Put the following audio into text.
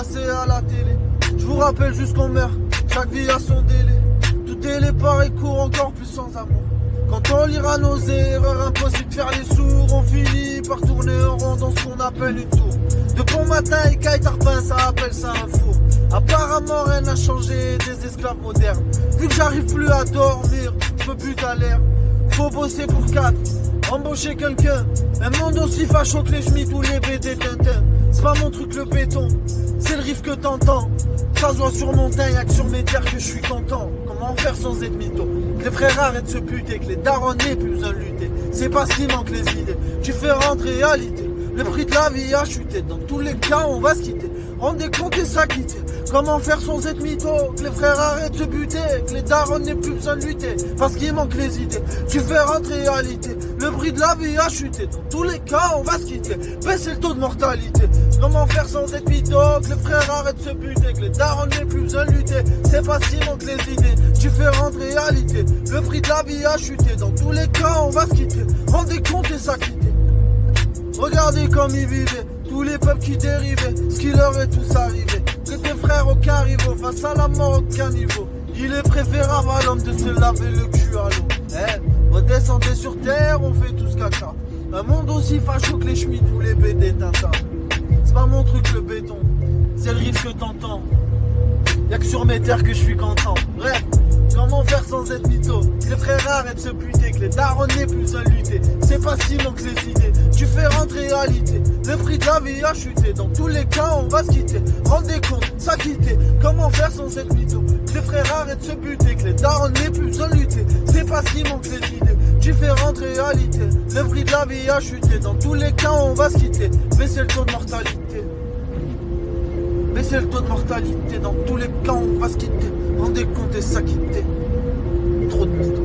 passer à la télé. Je vous rappelle juste qu'on meurt, chaque vie a son délai. Tout est les pareils court encore plus sans amour. Quand on lira nos erreurs, impossible de faire les sourds. On finit par tourner en rond dans ce qu'on appelle une tour. De bon matin et caille tarpin, ça appelle ça un four. Apparemment rien n'a changé des esclaves modernes. Vu que j'arrive plus à dormir, je me bute à l'air. Faut bosser pour 4, embaucher quelqu'un. Un monde aussi facho que les schmitts ou les BD Tintin. C'est pas mon truc le béton, c'est le riff que t'entends. Ça se voit sur mon teint, y'a que sur mes terres que je suis content. Comment faire sans être mytho? Que les frères arrêtent de se buter, que les darons n'aient plus besoin de lutter. C'est pas ce qui manque les idées, différentes réalités. Le prix de la vie a chuté, dans tous les cas on va se quitter. Rendez compte et s'acquitter. Comment faire sans être mytho? Que les frères arrêtent de se buter, que les darons n'aient plus besoin de lutter. Parce qu'il manque les idées, différentes réalités. Le prix de la vie a chuté, dans tous les cas on va se quitter. Baisser le taux de mortalité. Comment faire sans être mytho? Que les frères arrêtent de se buter, que les darons n'aient plus besoin de lutter. C'est parce qu'il manque les idées, différentes réalités. Le prix de la vie a chuté, dans tous les cas on va se quitter. Rendez compte et s'acquitter. Regardez comme ils vivaient, tous les peuples qui dérivaient, ce qui leur est tous arrivé. Que tes frères aucun rivaux, face à la mort aucun niveau. Il est préférable à l'homme de se laver le cul à l'eau. Redescendez sur terre, on fait tous caca. Un monde aussi facho que les schmitts ou les BD Tintin. C'est pas mon truc le béton, c'est le riff que t'entends. Y'a que sur mes terres que je suis content. Bref, comment faire sans être mytho? Que les frères arrêtent de se buter, que les darons n'aient plus besoin de lutter. C'est pas si manque les idées, différentes réalités. Le prix de la vie a chuté, dans tous les cas on va se quitter. Rendez compte, s'acquitter, comment faire sans être mytho? Que les frères arrêtent de se buter, que les darons n'aient plus besoin de lutter. C'est pas si manque les idées, différentes réalités. Le prix de la vie a chuté, dans tous les cas on va se quitter. Baisser le taux de mortalité. Baisser le taux de mortalité, dans tous les cas on va se quitter. Rendez compte et s'acquitter. Trop de mythos.